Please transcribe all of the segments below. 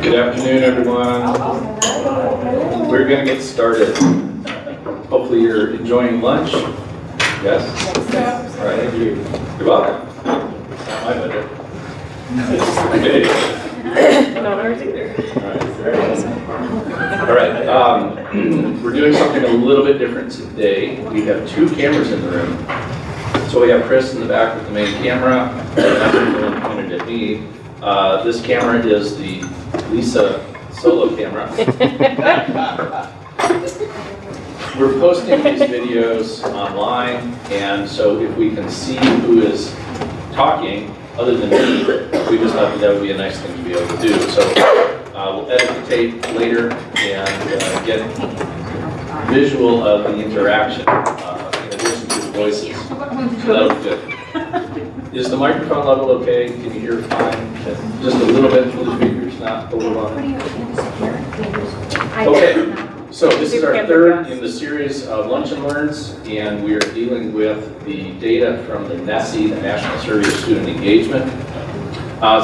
Good afternoon, everyone. We're going to get started. Hopefully you're enjoying lunch. Yes? All right, thank you. You're welcome. It's not my budget. Okay. Not ours either. All right. We're doing something a little bit different today. We have two cameras in the room. So we have Chris in the back with the main camera, and pointed at me. This camera is the Lisa solo camera. We're posting these videos online, and so if we can see who is talking, other than me, we just thought that would be a nice thing to be able to do. So we'll edit the tape later and get visual of the interaction in addition to the voices. So that'll be good. Is the microphone level okay? Can you hear fine? Just a little bit through the speakers, not overwhelming. Okay, so this is our third in the series of Lunch and Learns, and we are dealing with the data from the NSSE, the National Survey of Student Engagement.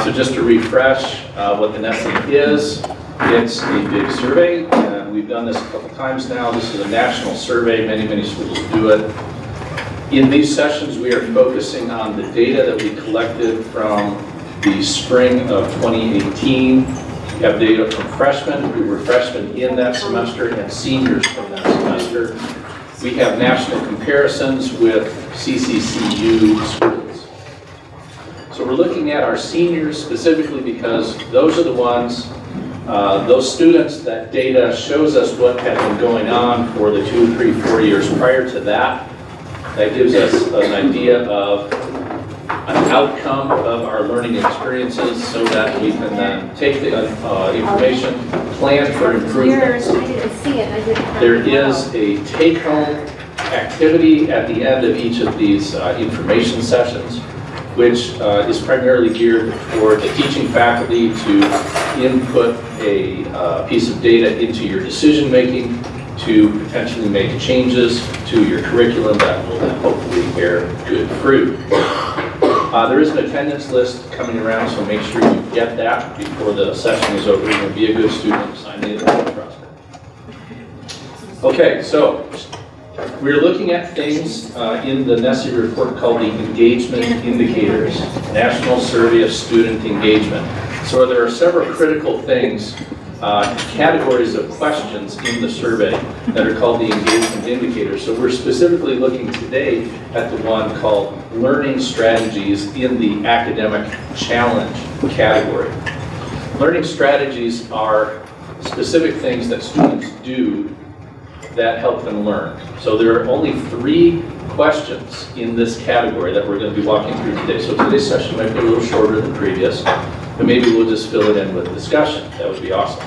So just to refresh what the NSSE is, it's a big survey, and we've done this a couple times now. This is a national survey, many schools do it. In these sessions, we are focusing on the data that we collected from the spring of 2018. We have data from freshmen who were freshmen in that semester and seniors from that semester. We have national comparisons with CCCU schools. So we're looking at our seniors specifically because those are the ones, those students that data shows us what had been going on for the 2, 3, 4 years prior to that. That gives us an idea of an outcome of our learning experiences so that we can then take the information, plan for improvements. There is a take-home activity at the end of each of these information sessions, which is primarily geared toward the teaching faculty to input a piece of data into your decision-making, to potentially make changes to your curriculum that will then hopefully bear good fruit. There is an attendance list coming around, so make sure you get that before the session is over. You're going to be a good student, sign in and trust it. Okay, so we're looking at things in the NSSE report called the Engagement Indicators, National Survey of Student Engagement. So there are several critical things, categories of questions in the survey that are called the engagement indicators. So we're specifically looking today at the one called learning strategies in the academic challenge category. Learning strategies are specific things that students do that help them learn. So there are only 3 questions in this category that we're going to be walking through today. So today's session might be a little shorter than previous, but maybe we'll just fill it in with discussion. That would be awesome.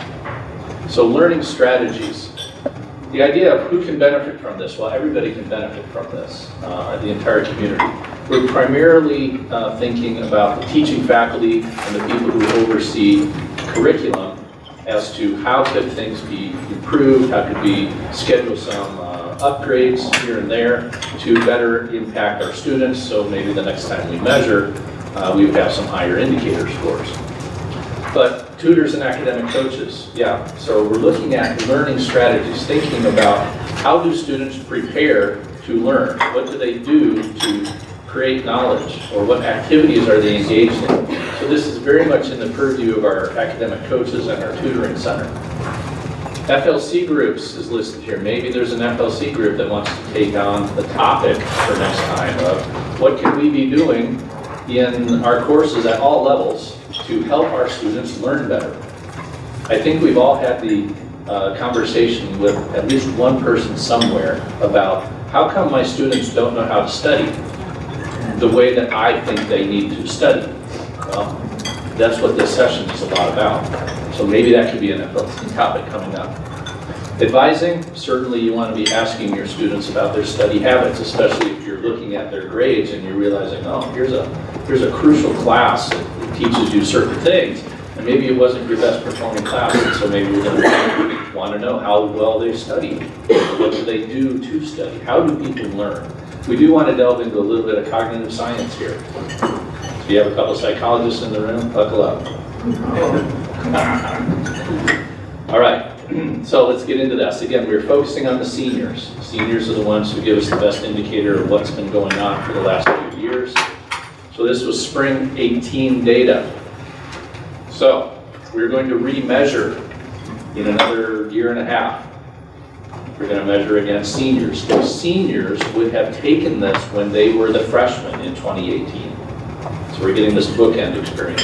So learning strategies. The idea of who can benefit from this? Well, everybody can benefit from this, the entire community. We're primarily thinking about the teaching faculty and the people who oversee curriculum as to how could things be improved, how could we schedule some upgrades here and there to better impact our students, so maybe the next time we measure, we would have some higher indicator scores. But tutors and academic coaches, yeah. So we're looking at learning strategies, thinking about how do students prepare to learn? What do they do to create knowledge? Or what activities are they engaged in? So this is very much in the purview of our academic coaches and our tutoring center. FLC groups is listed here. Maybe there's an FLC group that wants to take on the topic for next time of what can we be doing in our courses at all levels to help our students learn better. I think we've all had the conversation with at least one person somewhere about how come my students don't know how to study the way that I think they need to study. Well, that's what this session is a lot about. So maybe that could be an FLC topic coming up. Advising, certainly you want to be asking your students about their study habits, especially if you're looking at their grades and you're realizing, oh, here's a crucial class that teaches you certain things, and maybe it wasn't your best performing class, and so maybe we're going to want to know how well they study. What do they do to study? How do people learn? We do want to delve into a little bit of cognitive science here. Do you have a couple psychologists in the room? Buckle up. All right, so let's get into this. Again, we're focusing on the seniors. Seniors are the ones who give us the best indicator of what's been going on for the last few years. So this was spring 18 data. So we're going to remeasure in another year and a half. We're going to measure against seniors. Those seniors would have taken this when they were the freshmen in 2018. So we're getting this bookend experience.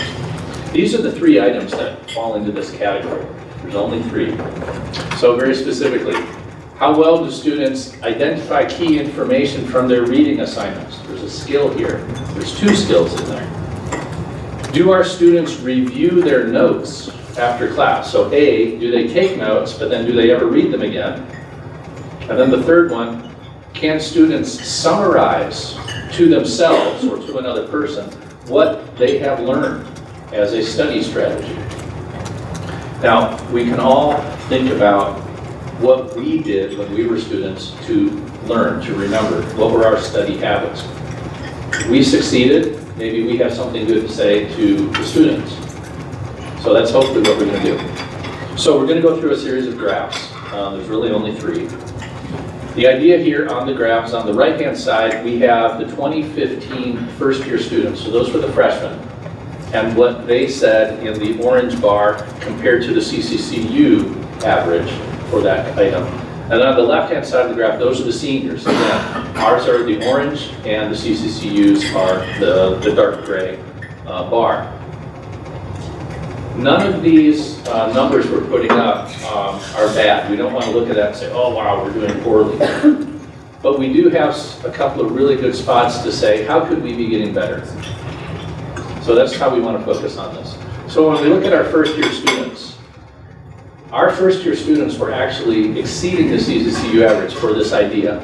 These are the three items that fall into this category. There's only three. So very specifically, how well do students identify key information from their reading assignments? There's a skill here. There's two skills in there. Do our students review their notes after class? So A, do they take notes, but then do they ever read them again? And then the third one, can students summarize to themselves or to another person what they have learned as a study strategy? Now, we can all think about what we did when we were students to learn, to remember. What were our study habits? We succeeded. Maybe we have something good to say to the students. So that's hopefully what we're going to do. So we're going to go through a series of graphs. There's really only three. The idea here on the graphs, on the right-hand side, we have the 2015 first-year students. So those were the freshmen. And what they said in the orange bar compared to the CCCU average for that item. And on the left-hand side of the graph, those are the seniors. Again, ours are the orange and the CCCUs are the dark gray bar. None of these numbers we're putting up are bad. We don't want to look at that and say, oh wow, we're doing poorly. But we do have a couple of really good spots to say, how could we be getting better? So that's how we want to focus on this. So when we look at our first-year students, our first-year students were actually exceeding the CCCU average for this idea.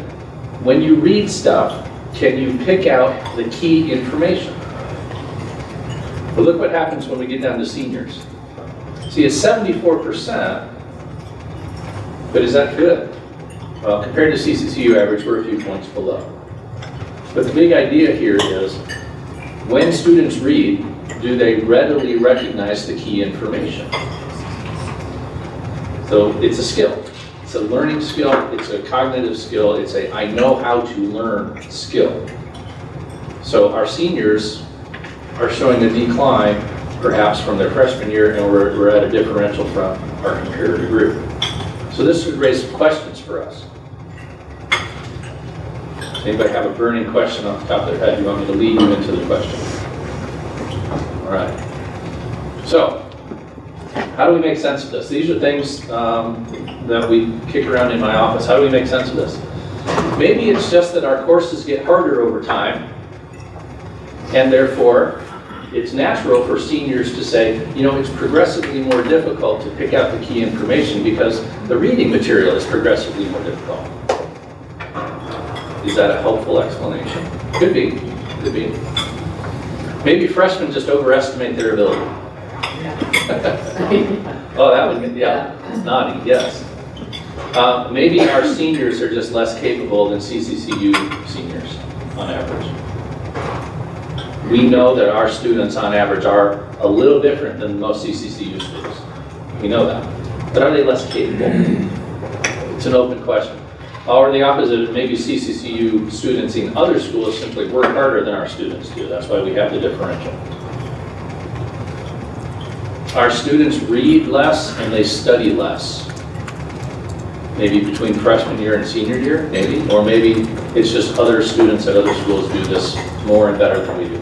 When you read stuff, can you pick out the key information? But look what happens when we get down to seniors. See, it's 74%, but is that good? Well, compared to CCCU average, we're a few points below. But the big idea here is, when students read, do they readily recognize the key information? So it's a skill. It's a learning skill. It's a cognitive skill. It's a I know how to learn skill. So our seniors are showing a decline, perhaps from their freshman year, and we're at a differential from our comparator group. So this would raise some questions for us. Anybody have a burning question off the top of their head? You want me to lead you into the question? All right. So, how do we make sense of this? These are things that we kick around in my office. How do we make sense of this? Maybe it's just that our courses get harder over time, and therefore, it's natural for seniors to say, you know, it's progressively more difficult to pick out the key information because the reading material is progressively more difficult. Is that a helpful explanation? Could be, could be. Maybe freshmen just overestimate their ability. Oh, that would, yeah, nodding, yes. Maybe our seniors are just less capable than CCCU seniors on average. We know that our students on average are a little different than most CCCU students. We know that. But are they less capable? It's an open question. Or the opposite, maybe CCCU students in other schools simply work harder than our students do. That's why we have the differential. Our students read less and they study less. Maybe between freshman year and senior year, maybe. Or maybe it's just other students at other schools do this more and better than we do.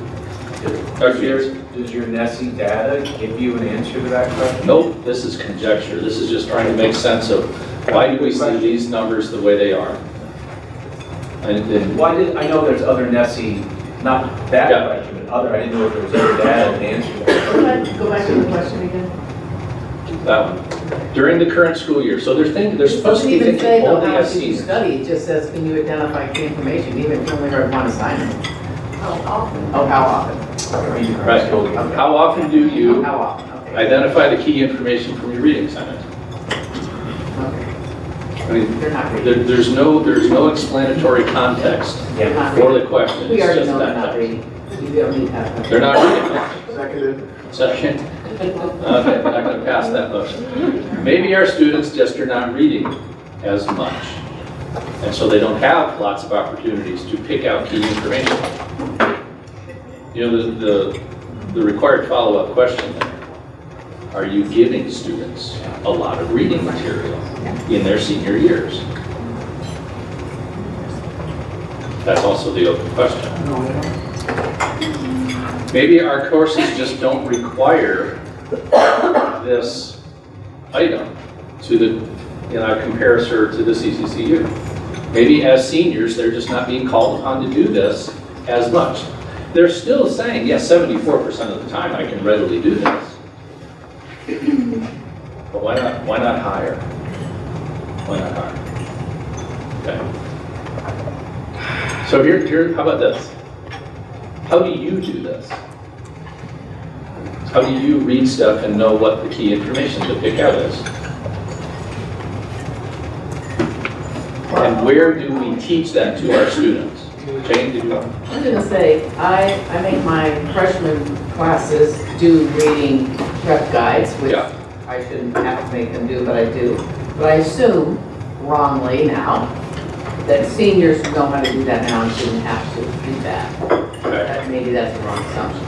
Dr. Peters? Does your NSSE data give you an answer to that question? Nope, this is conjecture. This is just trying to make sense of why do we see these numbers the way they are. And why did, I know there's other NSSE, not that question, but other, I didn't know if there was other data to answer that. Go back to the question again. that one. During the current school year. So they're supposed to be It doesn't even say thinking though, only how as did you seniors. study, it just says, can you identify key information, even if you only heard one assignment? How often? Oh, how often? Right. How often do you How often, okay. identify the key information from your reading assignment? Okay. I mean, They're not reading. there's no explanatory context They're not for reading. the question. We It's already just know they're that not text. reading. You don't need to have. They're not reading much. Seconded. Second. Okay, we're not going to pass that motion. Maybe our students just are not reading as much. And so they don't have lots of opportunities to pick out key information. You know, the required follow-up question there, are you giving students a lot of reading material in their senior years? That's also the open question. Maybe our courses just don't require this item to the, in our comparison to the CCCU. Maybe as seniors, they're just not being called upon to do this as much. They're still saying, yes, 74% of the time I can readily do this. But why not higher? Why not higher? Okay. So here, how about this? How do you do this? How do you read stuff and know what the key information to pick out is? And where do we teach that to our students? Jane, did you want? I was gonna say, I make my freshman classes do reading prep guides, which Yeah. I shouldn't have to make them do, but I do. But I assume, wrongly now, that seniors know how to do that now and shouldn't have to do that. Okay. Maybe that's the wrong assumption.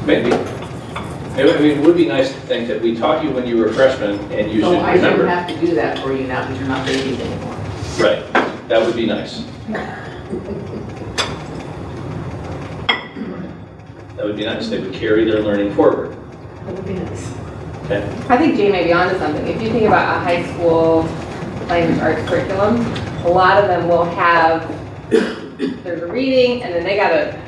Maybe. I mean, it would be nice to think that we taught you when you were a freshman and you So should I remember. shouldn't have to do that for you now because you're not babies anymore. Right. That would be nice. That would be nice. They would carry their learning forward. That would be nice. Okay. I think Jay may be onto something. If you think about a high school language arts curriculum, a lot of them will have, there's a reading, and then they gotta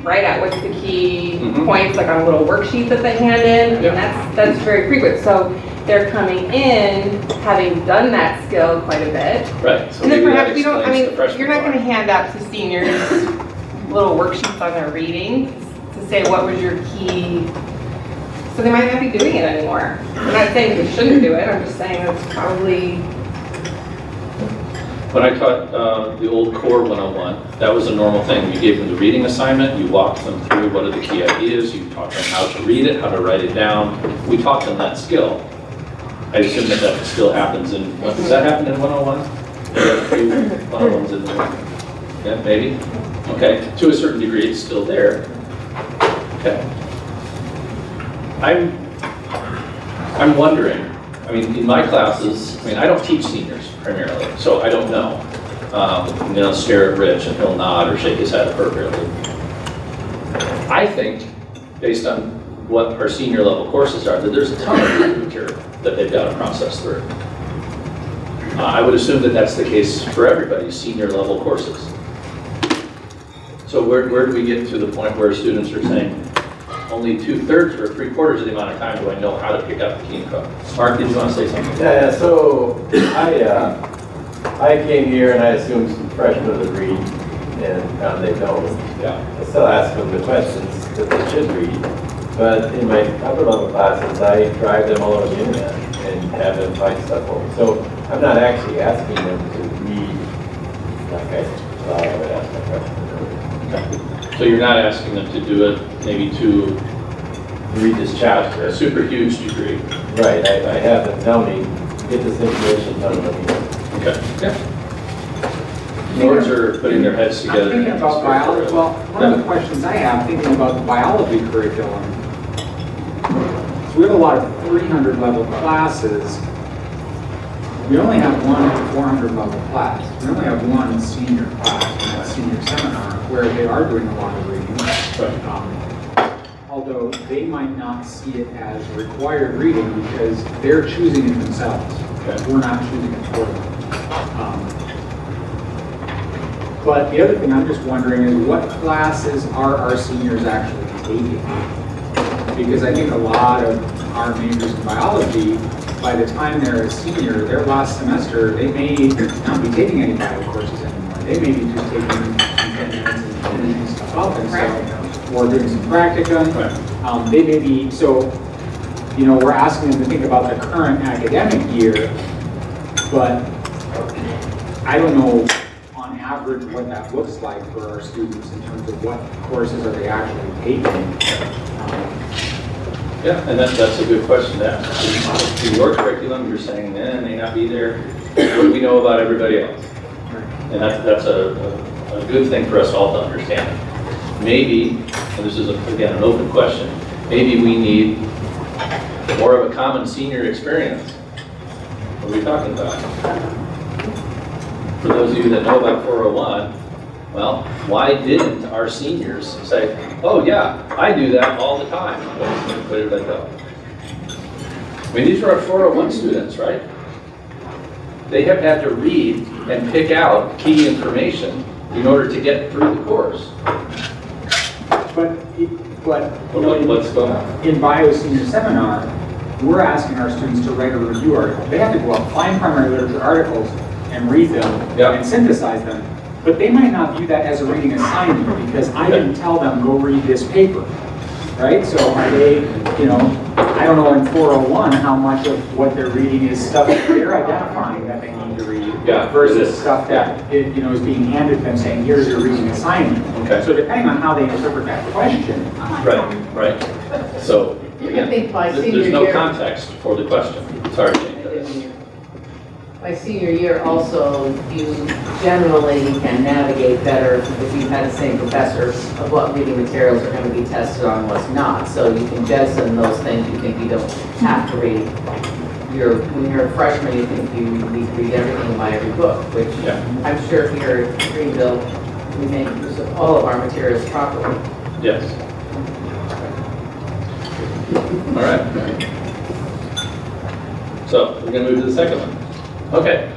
write out what's the key points, like on a little worksheet that they hand in. Yeah. And that's very frequent. So they're coming in having done that skill quite a bit. Right. So And then maybe that perhaps we don't, I explains the mean, freshman you're not part. gonna hand out to seniors little worksheets on their reading to say what was your key, so they might not be doing it anymore. I'm not saying they shouldn't do it, I'm just saying it's probably, When I taught the old Core 101, that was a normal thing. You gave them the reading assignment, you walked them through what are the key ideas, you taught them how to read it, how to write it down. We taught them that skill. I assume that that still happens in, does that happen in 101? There are a few 101s in there. Yeah, maybe? Okay, to a certain degree, it's still there. Okay. I'm wondering, I mean, in my classes, I mean, I don't teach seniors primarily, so I don't know. You know, stare at Rich and he'll nod or shake his head appropriately. I think, based on what our senior level courses are, that there's a ton of reading material that they've got to process through. I would assume that that's the case for everybody's senior level courses. So where do we get to the point where students are saying, only 2/3 or 3/4 of the amount of time do I know how to pick up the key info? Mark, did you want to say something? Yeah, so I came here and I assumed some freshmen would read, and they don't. Yeah. I still ask them the questions that they should read, but in my upper level classes, I drive them all over the internet and have them find stuff for me. So I'm not actually asking them to read like I would ask my freshmen to read. So you're not asking them to do it maybe to Read this chapter. a super huge degree? Right, I have them tell me, get this information, tell me. Okay. Yeah. Boards are putting their heads I'm together. thinking about biology. Well, one of the questions I have, thinking about the biology curriculum, so we have a lot of 300 level classes. We only have one 400 level class. We only have one senior class, a senior seminar, where they are doing a lot of reading. Although they might not see it as required reading because they're choosing it themselves. Okay. We're not choosing it for them. But the other thing I'm just wondering is what classes are our seniors actually taking? Because I think a lot of our majors in biology, by the time they're a senior, their last semester, they may not be taking any bio courses anymore. They may be just taking some 10 minutes and finishing stuff up and so, or doing some practicum. They may be, so, you know, we're asking them to think about the current academic year, but I don't know on average covered what that looks like for our students in terms of what courses are they actually taking. Yeah, and that's a good question to ask. In your curriculum, you're saying, it may not be there. What do we know about everybody else? And that's a good thing for us all to understand. Maybe, and this is, again, an open question, maybe we need more of a common senior experience. What are we talking about? For those of you that know about 401, well, why didn't our seniors say, oh yeah, I do that all the time? Where did I go? I mean, these are our 401 students, right? They have had to read and pick out key information in order to get through the course. But you know, What's going on? in Bio Senior Seminar, we're asking our students to write a review article. They have to go out, find primary literature articles and read them Yeah. and synthesize them. But they might not view that as a reading assignment because I didn't tell them, go read this paper, right? So are they, you know, I don't know in 401 how much of what they're reading is stuff that they're identifying that they need to read Yeah, versus stuff that, you know, is being handed to them saying, here's your reading assignment. Okay. So depending on how they interpret that question, Right. So, I again, think by there's senior no year, context for the question. Sorry, Jane. by senior year also, you generally can navigate better if you've had the same professors of what reading materials are going to be tested on and what's not. So you can jettison those things you think you don't have to read. When you're a freshman, you think you need to read everything by every book, which Yeah. I'm sure here at Greenville, we make use of all of our materials properly. Yes. All right. So we're going to move to the second one. Okay.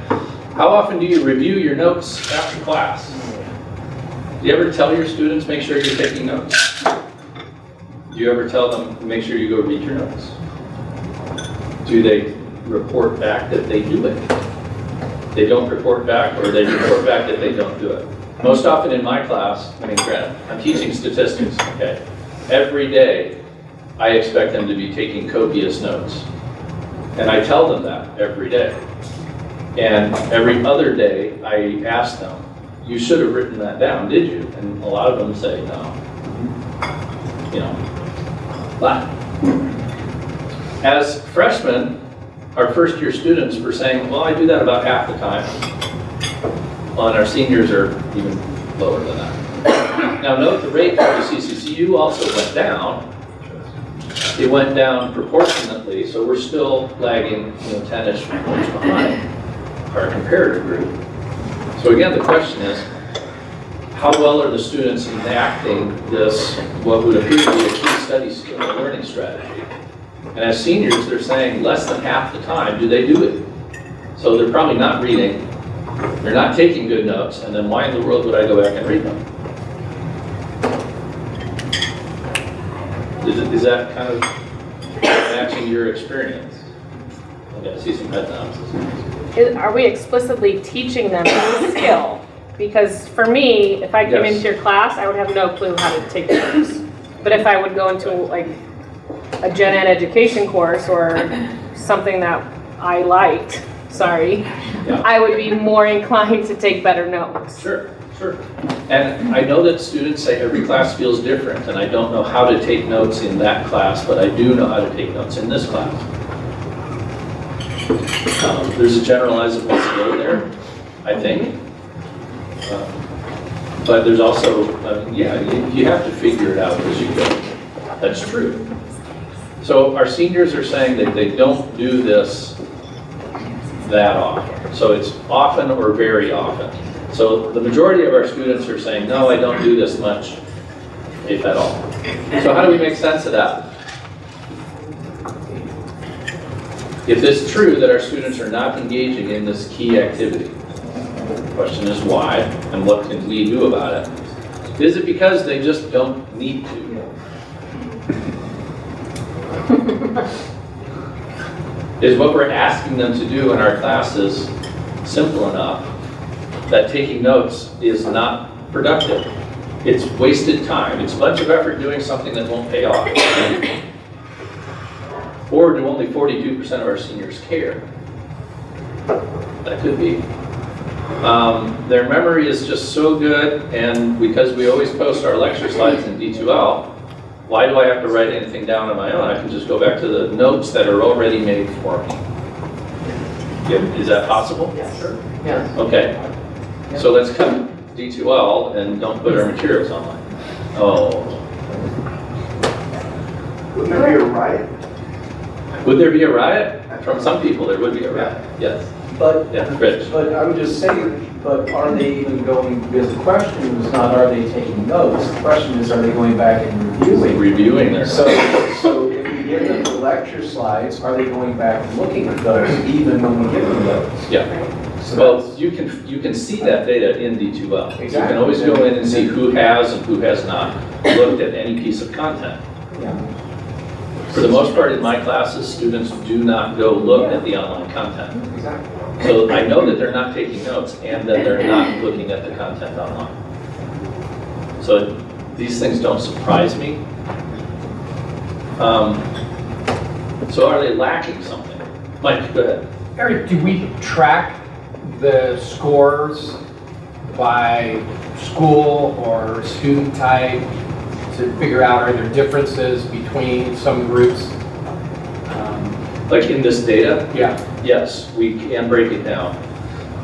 How often do you review your notes after class? Do you ever tell your students, make sure you're taking notes? Do you ever tell them, make sure you go read your notes? Do they report back that they do it? They don't report back, or they report back that they don't do it. Most often in my class, I mean, granted, I'm teaching statistics, okay? Every day, I expect them to be taking copious notes. And I tell them that every day. And every other day, I ask them, you should have written that down, did you? And a lot of them say no. You know, but as freshmen, our first year students were saying, well, I do that about half the time. Well, and our seniors are even lower than that. Now note the rate for the CCCU also went down. It went down proportionately, so we're still lagging, 10-ish points behind our comparator group. So again, the question is, how well are the students enacting this, what would appear to be a key study skill, a learning strategy? And as seniors, they're saying less than half the time do they do it. So they're probably not reading, they're not taking good notes, and then why in the world would I go back and read them? Is that kind of matching your experience? Okay, I see some head nods. Are we explicitly teaching them the skill? Because for me, if I came Yes. into your class, I would have no clue how to take notes. But if I would go into like a gen ed education course or something that I liked, Yeah. I would be more inclined to take better notes. Sure. And I know that students say every class feels different, and I don't know how to take notes in that class, but I do know how to take notes in this class. There's a generalizable skill there, I think. But there's also, you have to figure it out as you go. That's true. So our seniors are saying that they don't do this that often. So it's often or very often. So the majority of our students are saying, no, I don't do this much, if at all. So how do we make sense of that? If it's true that our students are not engaging in this key activity, the question is why, and what can we do about it? Is it because they just don't need to? Is what we're asking them to do in our classes simple enough that taking notes is not productive? It's wasted time. It's a bunch of effort doing something that won't pay off. Or do only 42% of our seniors care? That could be. Their memory is just so good, and because we always post our lecture slides in D2L, why do I have to write anything down on my own? I can just go back to the notes that are already made for me. Is that possible? Yes, sure. Yes. Okay. So let's cut D2L and don't put our materials online. Oh. Wouldn't there be a riot? Would there be a riot? From some people, there would be a riot, yes. But, Yeah, Rich. but I would just say, but are they even going, because the question is not are they taking notes, the question is are they going back and reviewing? Reviewing their. So if we give them the lecture slides, are they going back and looking at those even when we give them those? Yeah. So Well, that's- you can see that data in D2L. You Exactly. can always go in and see who has and who has not looked at any piece of content. yeah. For the most part, in my classes, students do not go look at the online content. Exactly. So I know that they're not taking notes and that they're not looking at the content online. So these things don't surprise me. So are they lacking something? Mike, go ahead. Eric, do we track the scores by school or student type to figure out are there differences between some groups? Like in this data, Yeah, yes, we can break it down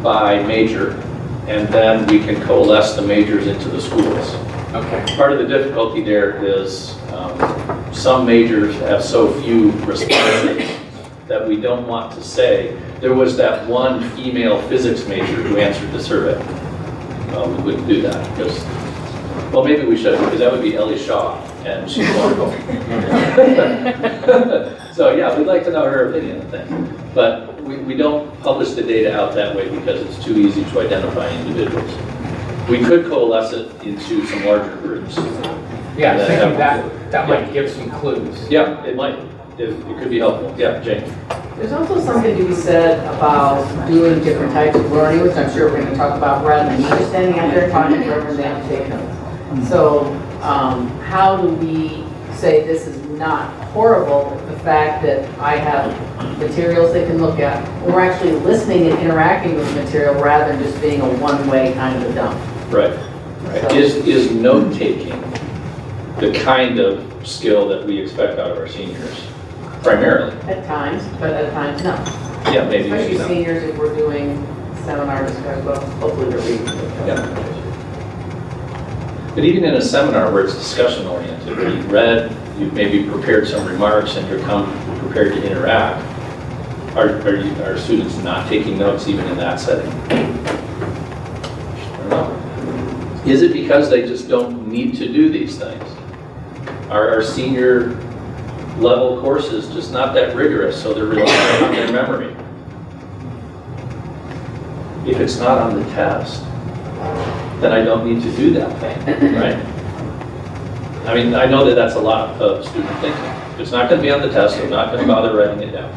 by major, and then we can coalesce the majors into the schools. okay. Part of the difficulty there is some majors have so few respondents that we don't want to say. There was that one female physics major who answered the survey. We wouldn't do that because, well, maybe we should, because that would be Ellie Shaw, and she's wonderful. So yeah, we'd like to know her opinion on things. But we don't publish the data out that way because it's too easy to identify individuals. We could coalesce it into some larger groups. Yeah, I was thinking Yeah. that might give some clues. Yeah, it might. It could be helpful. Yeah, Jane. There's also something to be said about doing different types of learning, which I'm sure we're going to talk about rather than me just standing out there talking forever and they have to take notes. So how do we say this is not horrible, the fact that I have materials they can look at, and we're actually listening and interacting with the material rather than just being a one-way kind of a dump. Right. Right. Is note-taking the kind of skill that we expect out of our seniors? Primarily. At times, but at times no. Yeah, maybe. Especially not. seniors if we're doing seminar discussion, well, hopefully they're reading. Yeah. But even in a seminar where it's discussion oriented, where you've read, you've maybe prepared some remarks and you're prepared to interact, are students not taking notes even in that setting? I don't know. Is it because they just don't need to do these things? Are our senior level courses just not that rigorous, so they're relying on their memory? If it's not on the test, then I don't need to do that thing, right? I mean, I know that that's a lot of student thinking. If it's not going to be on the test, I'm not going to bother writing it down.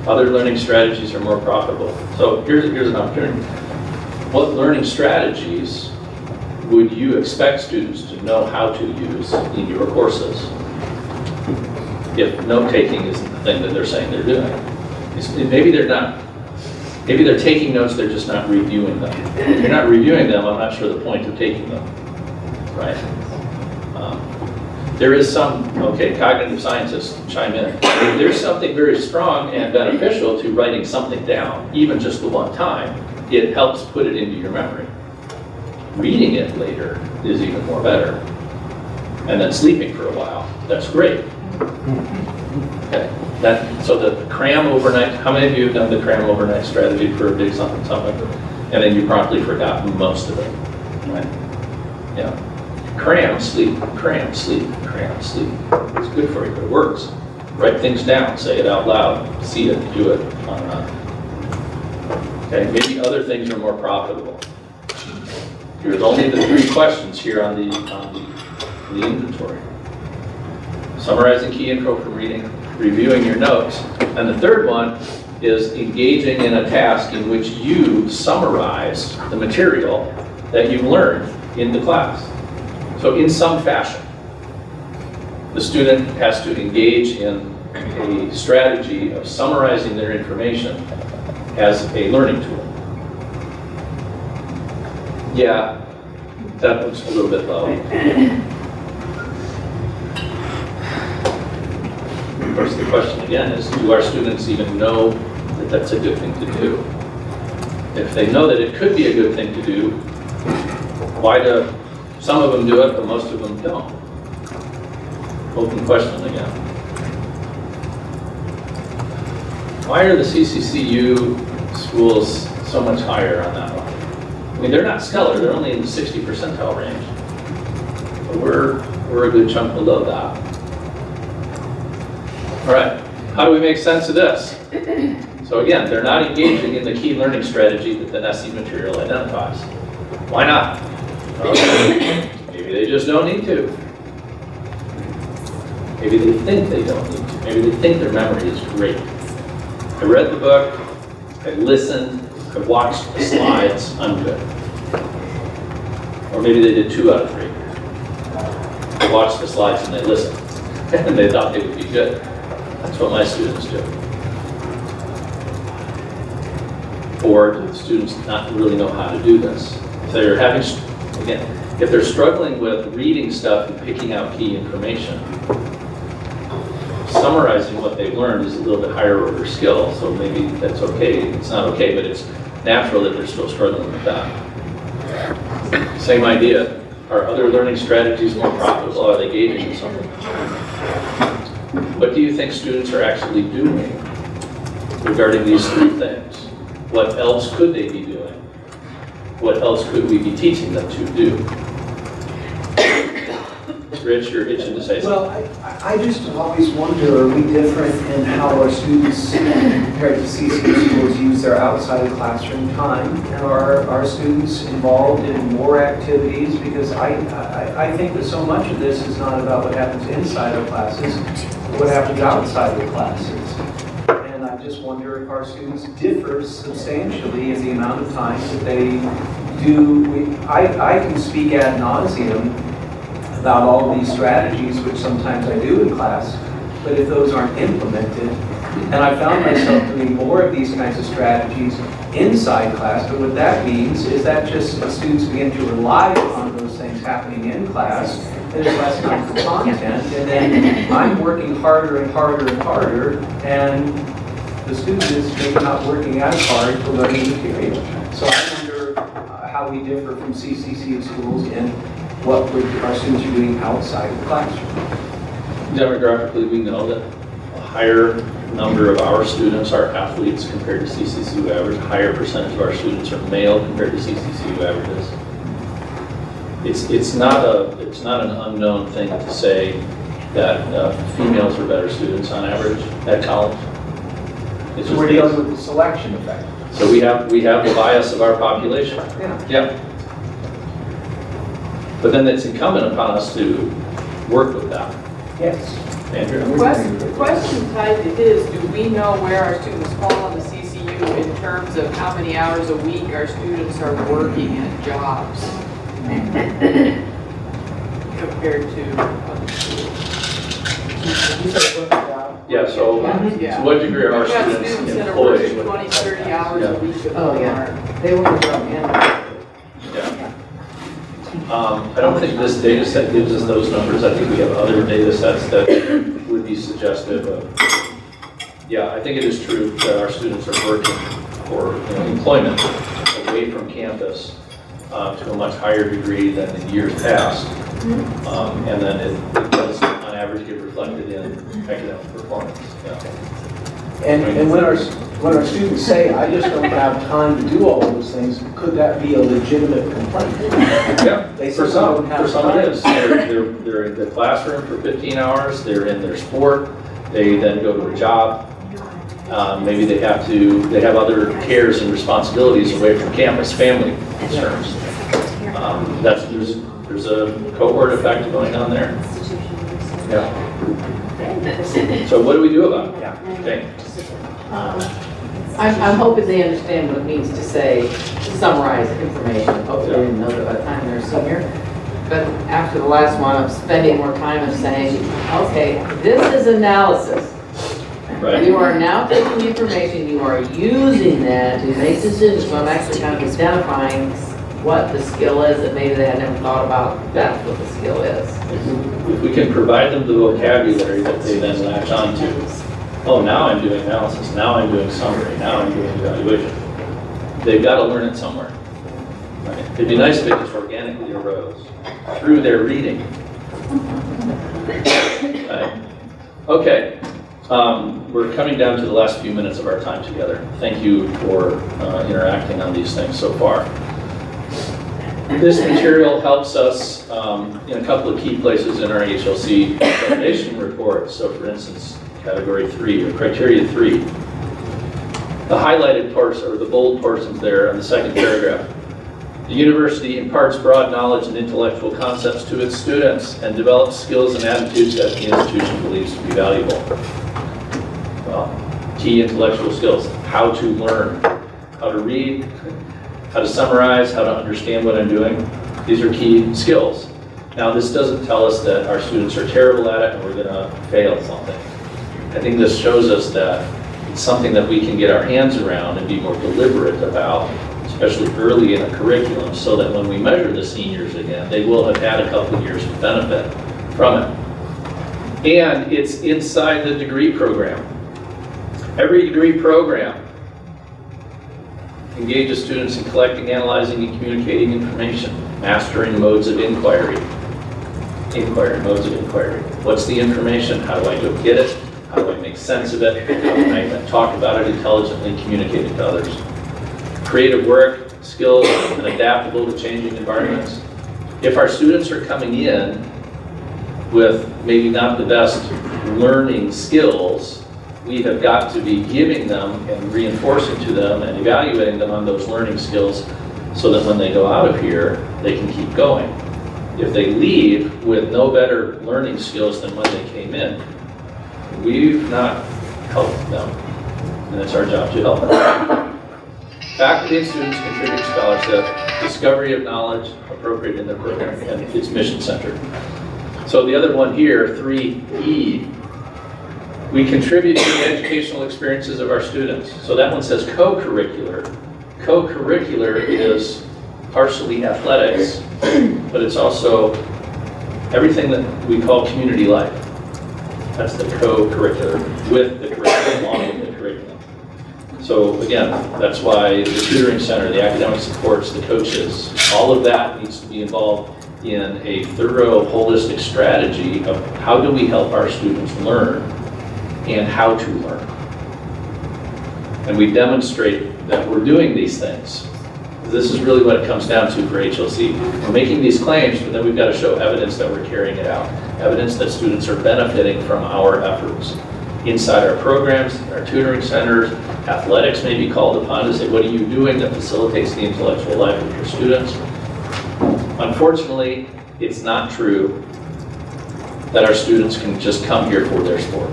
Other learning strategies are more profitable. So here's an opportunity. What learning strategies would you expect students to know how to use in your courses if note-taking isn't the thing that they're saying they're doing? Maybe they're not. Maybe they're taking notes, they're just not reviewing them. If you're not reviewing them, I'm not sure the point of taking them, right? There is some, okay, cognitive scientists chime in. There's something very strong and beneficial to writing something down, even just the one time. It helps put it into your memory. Reading it later is even more better. And then sleeping for a while, that's great. Okay. So the cram overnight, how many of you have done the cram overnight strategy for a big something, and then you promptly forgot most of it, right? Yeah. Cram, sleep, cram, sleep, cram, sleep. It's good for you, but it works. Write things down, say it out loud, see it, do it, on and on. Okay, maybe other things are more profitable. Here's only the 3 questions here on the inventory. Summarizing key info from reading, reviewing your notes, and the third one is engaging in a task in which you summarize the material that you've learned in the class. So in some fashion, the student has to engage in a strategy of summarizing their information as a learning tool. Yeah, that looks a little bit low. Of course, the question again is, do our students even know that that's a good thing to do? If they know that it could be a good thing to do, why do some of them do it, but most of them don't? Open question again. Why are the CCCU schools so much higher on that one? I mean, they're not stellar, they're only in the 60 percentile range. But we're a good chunk below that. All right, how do we make sense of this? So again, they're not engaging in the key learning strategy that the NSSE material identifies. Why not? Maybe they just don't need to. Maybe they think they don't need to. Maybe they think their memory is great. I read the book, I listened, I watched the slides, I'm good. Or maybe they did 2 out of 3. They watched the slides and they listened, and they thought they would be good. That's what my students do. Or do the students not really know how to do this? If they're having, again, if they're struggling with reading stuff and picking out key information, summarizing what they've learned is a little bit higher order skill, so maybe that's okay. It's not okay, but it's natural that they're still struggling with that. Same idea. Are other learning strategies more profitable? Are they gauging in something? What do you think students are actually doing regarding these 3 things? What else could they be doing? What else could we be teaching them to do? Rich, you're itching to say something. Well, I just always wonder, are we different in how our students compared to CCU schools use their outside of classroom time? And are our students involved in more activities? Because I think that so much of this is not about what happens inside of classes, but what happens outside of classes. And I just wonder if our students differ substantially in the amount of time that they do. I can speak ad nauseum about all of these strategies, which sometimes I do in class, but if those aren't implemented, and I found myself doing more of these kinds of strategies inside class, but what that means is that just the students begin to rely on those things happening in class, there's less time for content, and then I'm working harder and harder and harder, and the student is maybe not working as hard to learn the material. So I wonder how we differ from CCCU schools in what our students are doing outside the classroom. Demographically, we know that a higher number of our students are athletes compared to CCCU average. A higher percentage of our students are male compared to CCCU averages. It's not an unknown thing to say that females are better students on average at college. It's So we're dealing with the selection effect. So we have the bias of our population. Yeah. But then it's incumbent upon us to work with that. Yes. Andrew? The question tied to his, do we know where our students fall on the CCU in terms of how many hours a week our students are working at jobs compared to other schools? Yeah, so to what degree are our We've got students students that are working employed? 20, 30 hours a week. Oh, yeah. They work around Yeah. I don't think this data set gives us those numbers. I think we have other data sets that would be suggestive of, yeah, I think it is true that our students are working for employment away from campus to a much higher degree than in years past. And then it does, on average, get reflected in academic performance. Yeah. And when our students say, I just don't have time to do all those things, could that be a legitimate complaint? Yeah, They for say some they don't have it time. is. They're in the classroom for 15 hours, they're in their sport, they then go to a job. Maybe they have other cares and responsibilities away from campus, family concerns. There's a cohort effect going on there. Yeah. So what do we do about it? Yeah. Okay. I'm hoping they understand what it means to say, summarize information. Hopefully they didn't know that by the time they're a senior. But after the last one, I'm spending more time of saying, okay, this is analysis. Right. You are now taking the information, you are using that to make decisions, so I'm actually kind of identifying what the skill is that maybe they had never thought about, that's what the skill is. If we can provide them the vocabulary that they then latch onto. Oh, now I'm doing analysis, now I'm doing summary, now I'm doing evaluation. They've got to learn it somewhere. Right? It'd be nice if it just organically arose through their reading. Right? Okay, we're coming down to the last few minutes of our time together. Thank you for interacting on these things so far. This material helps us in a couple of key places in our HLC foundation report. So for instance, category 3 or criteria 3, the highlighted parts or the bold portions there on the second paragraph. The university imparts broad knowledge and intellectual concepts to its students and develops skills and attitudes that the institution believes to be valuable. Well, key intellectual skills, how to learn, how to read, how to summarize, how to understand what I'm doing. These are key skills. Now, this doesn't tell us that our students are terrible at it and we're gonna fail something. I think this shows us that it's something that we can get our hands around and be more deliberate about, especially early in a curriculum, so that when we measure the seniors again, they will have had a couple of years of benefit from it. And it's inside the degree program. Every degree program engages students in collecting, analyzing, and communicating information, mastering modes of inquiry. Modes of inquiry. What's the information? How do I go get it? How do I make sense of it? How can I talk about it intelligently, communicate it to others? Creative work, skills, and adaptable to changing environments. If our students are coming in with maybe not the best learning skills, we have got to be giving them and reinforcing to them and evaluating them on those learning skills so that when they go out of here, they can keep going. If they leave with no better learning skills than when they came in, we've not helped them, and it's our job to help them. Faculty and students contribute scholarship, discovery of knowledge appropriate in their program, and it's mission-centered. So the other one here, 3E, we contribute to the educational experiences of our students. So that one says co-curricular. Co-curricular is partially athletics, but it's also everything that we call community life. That's the co-curricular with the curriculum, along with the curriculum. So again, that's why the tutoring center, the academic supports, the coaches, all of that needs to be involved in a thorough, holistic strategy of how do we help our students learn and how to learn. And we demonstrate that we're doing these things. This is really what it comes down to for HLC. We're making these claims, but then we've got to show evidence that we're carrying it out. Evidence that students are benefiting from our efforts. Inside our programs, our tutoring centers, athletics may be called upon to say, what are you doing that facilitates the intellectual life of your students? Unfortunately, it's not true that our students can just come here for their sport.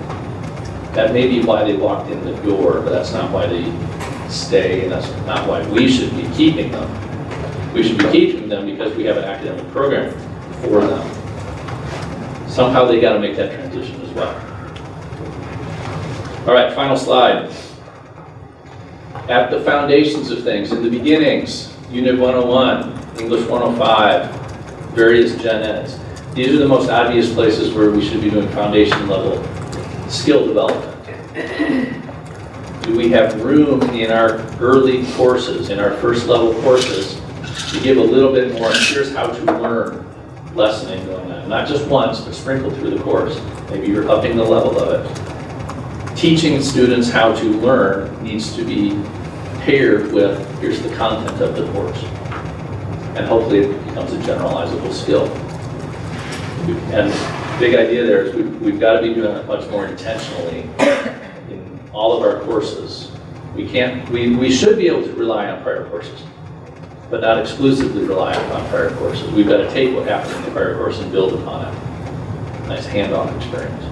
That may be why they walked in the door, but that's not why they stay, and that's not why we should be keeping them. We should be keeping them because we have an academic program for them. Somehow they got to make that transition as well. All right, final slide. At the foundations of things, in the beginnings, Unit 101, English 105, various gen eds. These are the most obvious places where we should be doing foundation level skill development. Do we have room in our early courses, in our first level courses, to give a little bit more, here's how to learn lessoning going on. Not just once, but sprinkled through the course. Maybe you're upping the level of it. Teaching students how to learn needs to be paired with, here's the content of the course. And hopefully it becomes a generalizable skill. And the big idea there is we've got to be doing it much more intentionally in all of our courses. We should be able to rely on prior courses, but not exclusively rely upon prior courses. We've got to take what happened in the prior course and build upon it. Nice hands-on experience.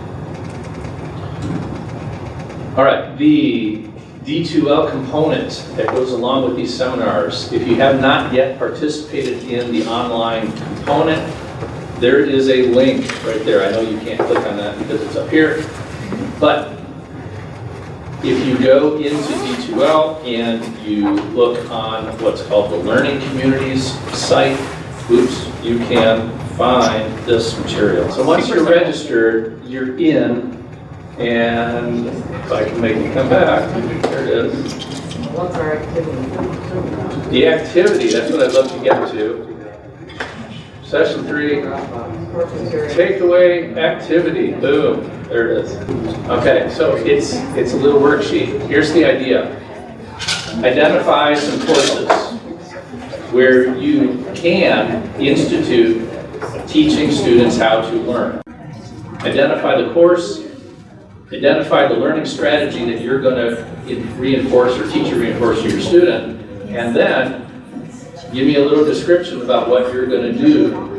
All right, the D2L component that goes along with these seminars. If you have not yet participated in the online component, there is a link right there. I know you can't click on that because it's up here, but If you go into D2L and you look on what's called the Learning Communities site, you can find this material. So once you're registered, you're in, and if I can make it come back, there it is. What's our activity? The activity, that's what I'd love to get to. Session 3, takeaway activity, boom, there it is. Okay, so it's a little worksheet. Here's the idea. Identify some courses where you can institute teaching students how to learn. Identify the course, identify the learning strategy that you're going to reinforce or teacher reinforce to your student, and then give me a little description about what you're going to do.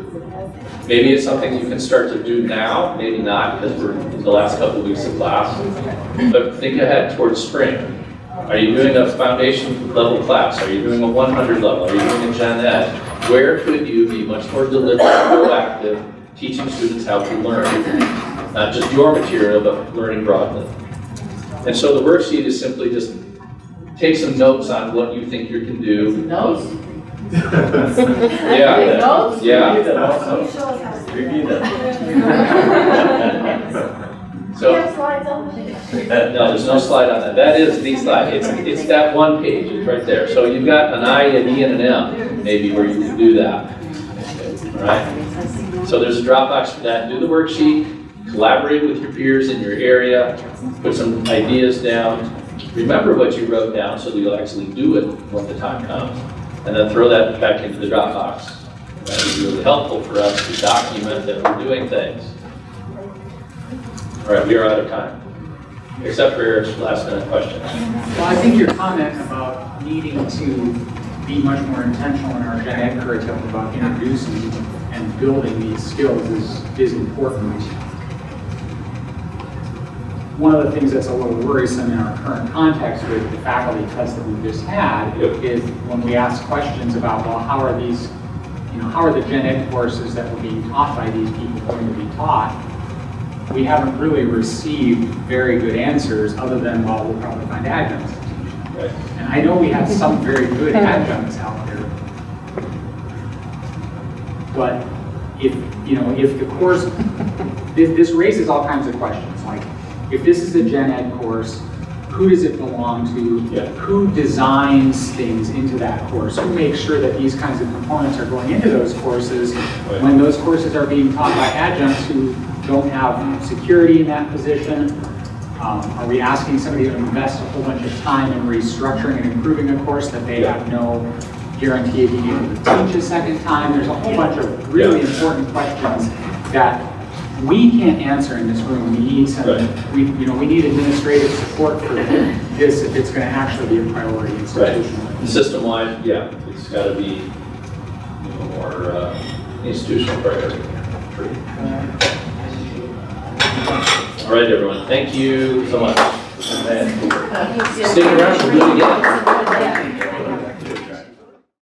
Maybe it's something you can start to do now, maybe not, because we're in the last couple of weeks of class. But think ahead towards spring. Are you doing a foundation level class? Are you doing a 100 level? Are you doing a gen ed? Where could you be much more deliberate, proactive, teaching students how to learn? Not just your material, but learning broadly. And so the worksheet is simply just take some notes on what you think you can do. Notes? Yeah. Notes? Yeah. Review them. So, no, there's no slide on that. That is the slide. It's that one page. It's right there. So you've got an I, an E, and an M, maybe, where you can do that. All right? So there's a Dropbox for that. Do the worksheet. Collaborate with your peers in your area. Put some ideas down. Remember what you wrote down so that you'll actually do it when the time comes. And then throw that back into the Dropbox. That is really helpful for us to document that we're doing things. All right, we are out of time, except for Eric's last minute question. Well, I think your comment about needing to be much more intentional in our gen ed curriculum about introducing and building these skills is important. One of the things that's a little worrisome in our current context with the faculty test that we just had is when we ask questions about, well, how are the gen ed courses that were being taught by these people going to be taught? We haven't really received very good answers other than, well, we'll probably find adjuncts to teach them. Right. And I know we have some very good adjuncts out there. But if the course, this raises all kinds of questions. Like, if this is a gen ed course, who does it belong to? Yeah. Who designs things into that course? Who makes sure that these kinds of components are going into those courses when those courses are being taught by adjuncts who don't have security in that position? Are we asking somebody to invest a whole bunch of time in restructuring and improving a course that they have no guarantee of being able to teach a second time? There's a whole bunch of really important questions that we can't answer in this room. We need some, we need administrative support for this if it's going to actually be a priority institutionally. Right. System-wide, yeah, it's got to be more institutional priority. True. All right, everyone. Thank you so much. Stick around. We'll do it again.